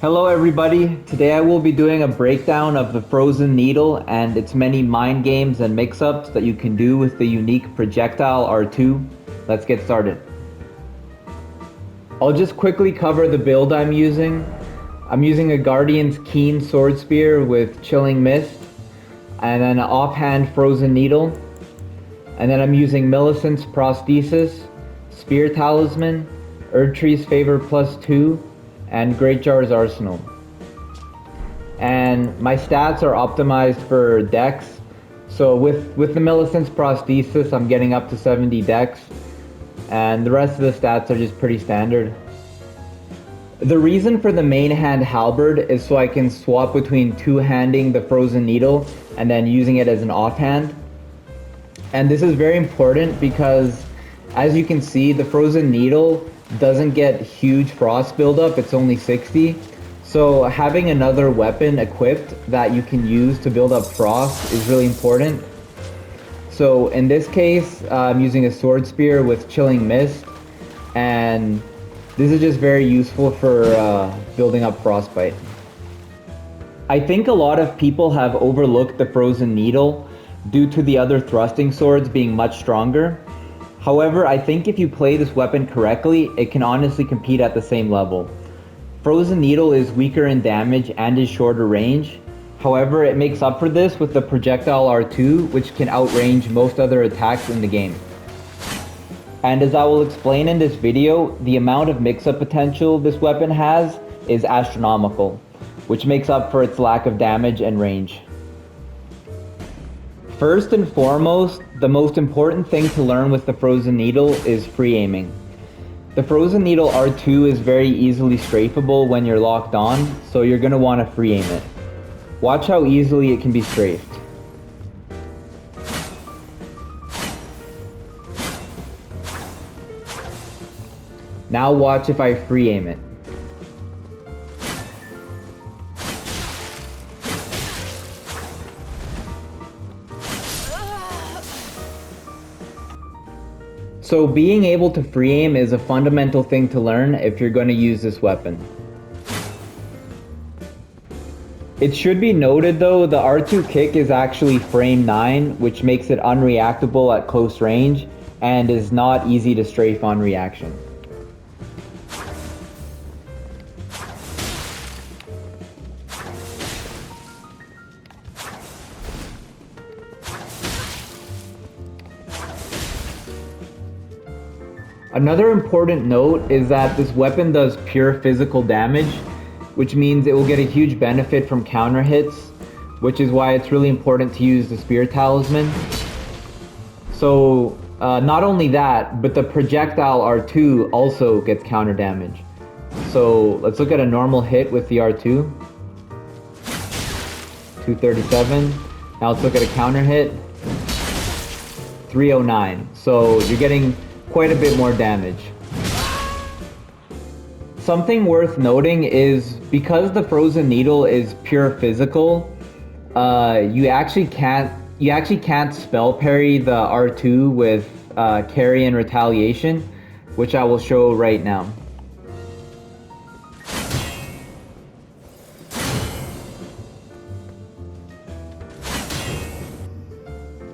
Hello everybody, today I will be doing a breakdown of the Frozen Needle and its many mind games and mix-ups that you can do with the unique projectile R2. Let's get started. I'll just quickly cover the build I'm using. I'm using a Guardian's Keen Sword Spear with Chilling Mist, and then an offhand Frozen Needle. And then I'm using Millicent's Prosthesis, Spear Talisman, Erdtree's Favor +2, and Greatjar's Arsenal. And my stats are optimized for dex. So with the Millicent's Prosthesis, I'm getting up to 70 dex, and the rest of the stats are just pretty standard. The reason for the main hand halberd is so I can swap between two-handing the Frozen Needle and then using it as an offhand. And this is very important because, as you can see, the Frozen Needle doesn't get huge frost buildup, it's only 60. So having another weapon equipped that you can use to build up frost is really important. So in this case, I'm using a sword spear with Chilling Mist, and this is just very useful for building up frostbite. I think a lot of people have overlooked the Frozen Needle due to the other thrusting swords being much stronger. However, I think if you play this weapon correctly, it can honestly compete at the same level. Frozen Needle is weaker in damage and is shorter range. However, it makes up for this with the projectile R2, which can outrange most other attacks in the game. And as I will explain in this video, the amount of mix-up potential this weapon has is astronomical, which makes up for its lack of damage and range. First and foremost, the most important thing to learn with the Frozen Needle is free aiming. The Frozen Needle R2 is very easily strafable when you're locked on, so you're going to want to free aim it. Watch how easily it can be strafed. Now watch if I free aim it. So being able to free aim is a fundamental thing to learn if you're going to use this weapon. It should be noted though, the R2 kick is actually frame 9, which makes it unreactable at close range and is not easy to strafe on reaction. Another important note is that this weapon does pure physical damage, which means it will get a huge benefit from counter hits, which is why it's really important to use the Spear Talisman. So not only that, but the projectile R2 also gets counter damage. So let's look at a normal hit with the R2. 237. Now let's look at a counter hit. 309. So you're getting quite a bit more damage. Something worth noting is because the Frozen Needle is pure physical, you actually can't spell parry the R2 with carry and retaliation, which I will show right now.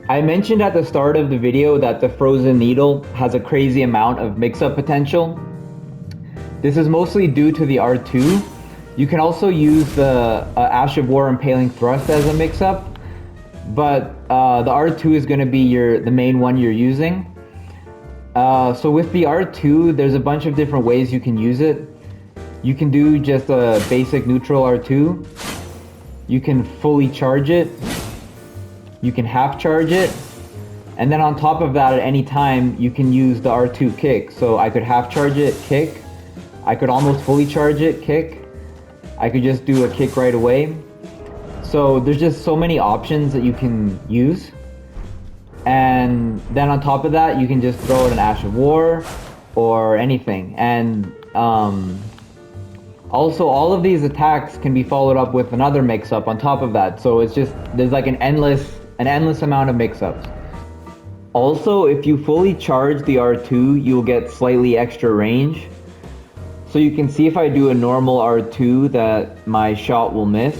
I mentioned at the start of the video that the Frozen Needle has a crazy amount of mix-up potential. This is mostly due to the R2. You can also use the Ash of War Impaling Thrust as a mix-up, but the R2 is going to be the main one you're using. So with the R2, there's a bunch of different ways you can use it. You can do just a basic neutral R2. You can fully charge it. You can half charge it, and then on top of that, at any time you can use the R2 kick. So I could half charge it, kick. I could almost fully charge it, kick. I could just do a kick right away. So there's just so many options that you can use. And then on top of that, you can just throw out an Ash of War or anything. And also, all of these attacks can be followed up with another mix-up on top of that. So it's just, there's like an endless amount of mix-ups. Also, if you fully charge the R2, you'll get slightly extra range. So you can see if I do a normal R2 that my shot will miss.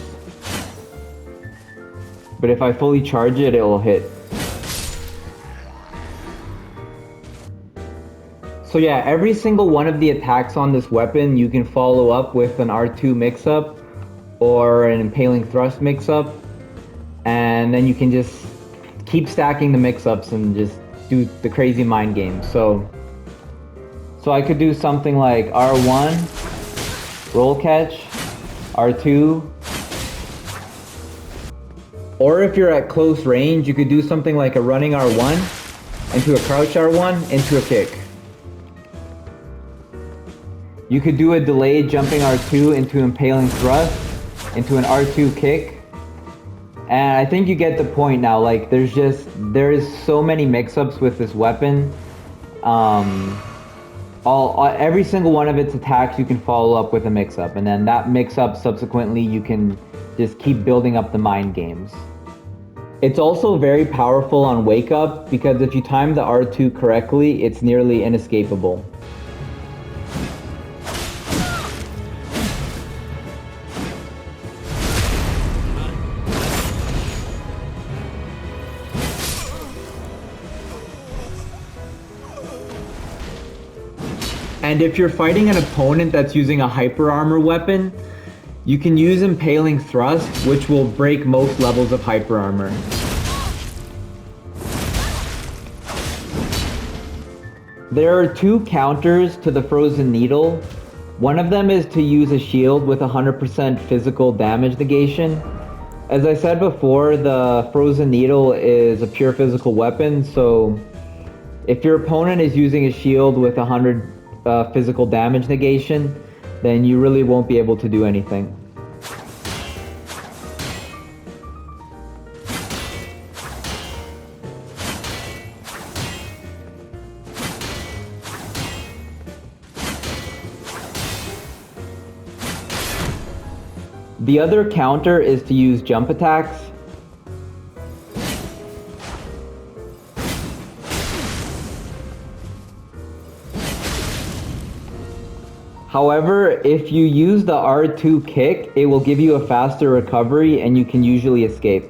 But if I fully charge it, it will hit. So yeah, every single one of the attacks on this weapon you can follow up with an R2 mix-up or an impaling thrust mix-up, and then you can just keep stacking the mix-ups and just do the crazy mind games. So I could do something like R1, roll catch, R2, or if you're at close range, you could do something like a running R1 into a crouch R1 into a kick. You could do a delayed jumping R2 into impaling thrust, into an R2 kick. And I think you get the point now. Like, there is so many mix-ups with this weapon. Every single one of its attacks you can follow up with a mix-up, and then that mix-up subsequently you can just keep building up the mind games. It's also very powerful on wake up because if you time the R2 correctly, it's nearly inescapable. And if you're fighting an opponent that's using a hyper armor weapon, you can use impaling thrust, which will break most levels of hyper armor. There are two counters to the frozen needle. One of them is to use a shield with 100% physical damage negation. As I said before, the frozen needle is a pure physical weapon, so if your opponent is using a shield with 100 physical damage negation, then you really won't be able to do anything. The other counter is to use jump attacks. However, if you use the R2 kick, it will give you a faster recovery and you can usually escape.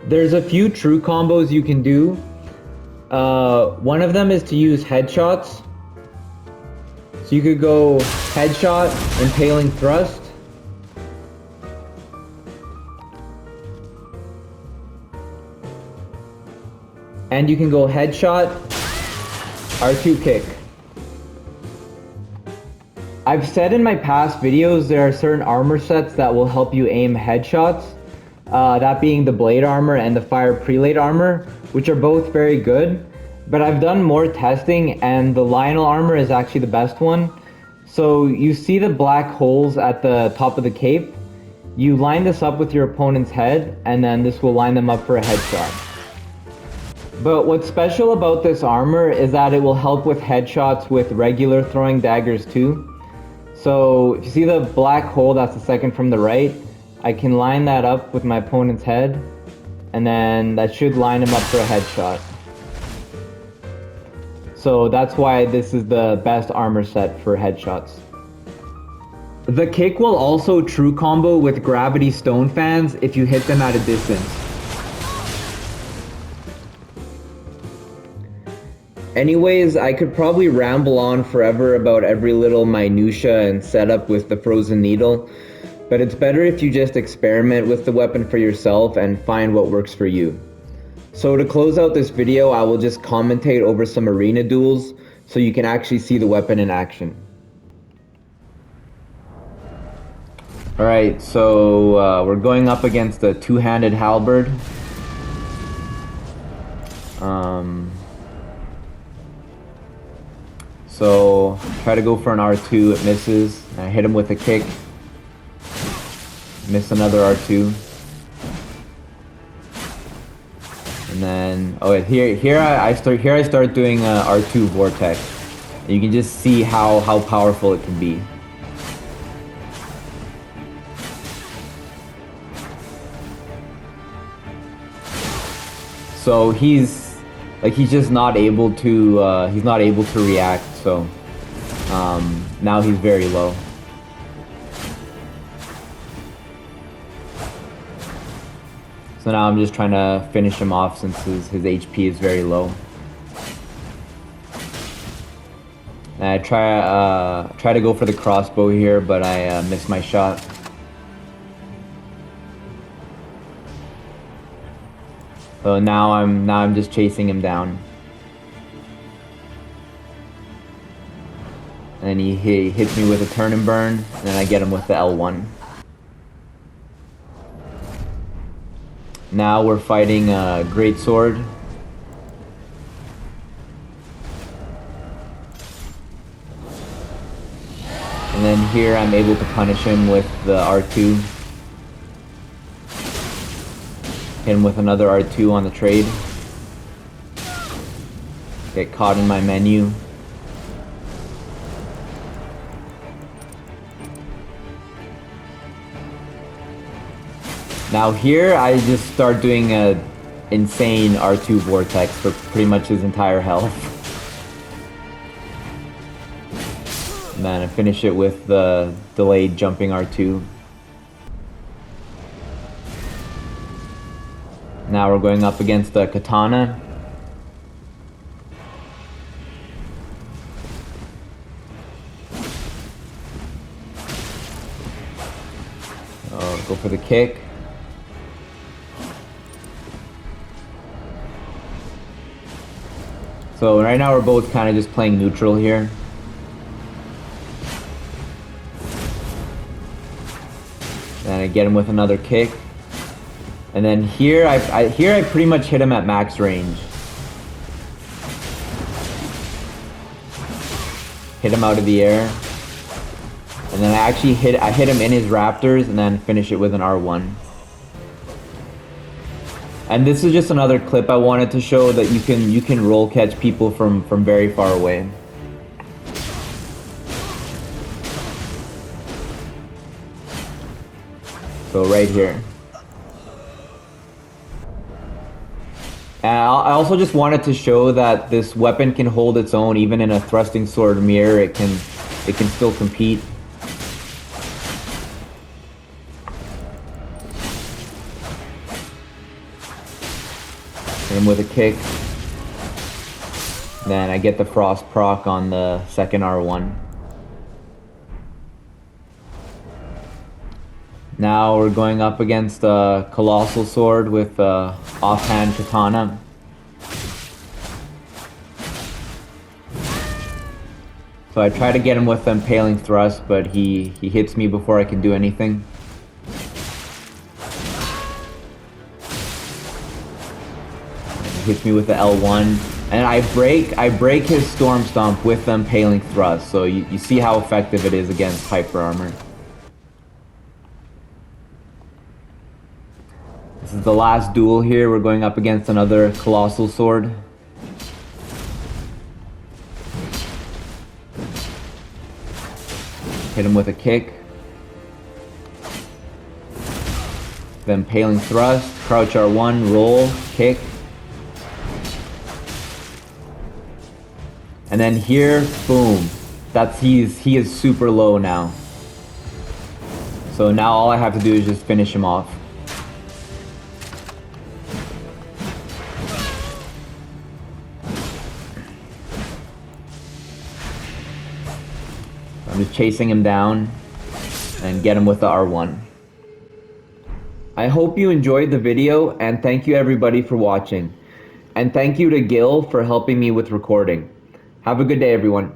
There's a few true combos you can do. One of them is to use headshots. So you could go headshot, impaling thrust. And you can go headshot, R2 kick. I've said in my past videos there are certain armor sets that will help you aim headshots. That being the blade armor and the fire prelate armor, which are both very good. But I've done more testing and the Lionel armor is actually the best one. So you see the black holes at the top of the cape. You line this up with your opponent's head and then this will line them up for a headshot. But what's special about this armor is that it will help with headshots with regular throwing daggers too. So if you see the black hole, that's the second from the right, I can line that up with my opponent's head and then that should line him up for a headshot. So that's why this is the best armor set for headshots. The kick will also true combo with gravity stone fans if you hit them at a distance. Anyways, I could probably ramble on forever about every little minutia and setup with the frozen needle, but it's better if you just experiment with the weapon for yourself and find what works for you. So to close out this video, I will just commentate over some arena duels so you can actually see the weapon in action. Alright, so we're going up against a two-handed halberd. So try to go for an R2, it misses. I hit him with a kick. Miss another R2. And then here I start doing a R2 vortex. And you can just see how powerful it can be. So he's just not able to react. So now he's very low. So now I'm just trying to finish him off since his HP is very low. And I try to go for the crossbow here, but I missed my shot. So now I'm just chasing him down. And then he hits me with a turn and burn, and then I get him with the L1. Now we're fighting a great sword. And then here I'm able to punish him with the R2. Hit him with another R2 on the trade. Get caught in my menu. Now here I just start doing a insane R2 vortex for pretty much his entire health. And then I finish it with the delayed jumping R2. Now we're going up against the katana. Go for the kick. So right now we're both kind of just playing neutral here. Then I get him with another kick. And then here I pretty much hit him at max range. Hit him out of the air. And then I hit him in his raptors and then finish it with an R1. And this is just another clip I wanted to show that you can roll catch people from very far away. So right here. And I also just wanted to show that this weapon can hold its own even in a thrusting sword mirror. It can still compete. Hit him with a kick. Then I get the frost proc on the second R1. Now we're going up against a colossal sword with offhand katana. So I try to get him with the impaling thrust, but he hits me before I can do anything. Hits me with the L1, and I break his storm stomp with the impaling thrust. So you see how effective it is against hyper armor. This is the last duel here. We're going up against another colossal sword. Hit him with a kick. The impaling thrust, crouch R1, roll, kick. And then here, boom. He is super low now. So now all I have to do is just finish him off. I'm just chasing him down and get him with the R1. I hope you enjoyed the video, and thank you everybody for watching. And thank you to Gil for helping me with recording. Have a good day, everyone.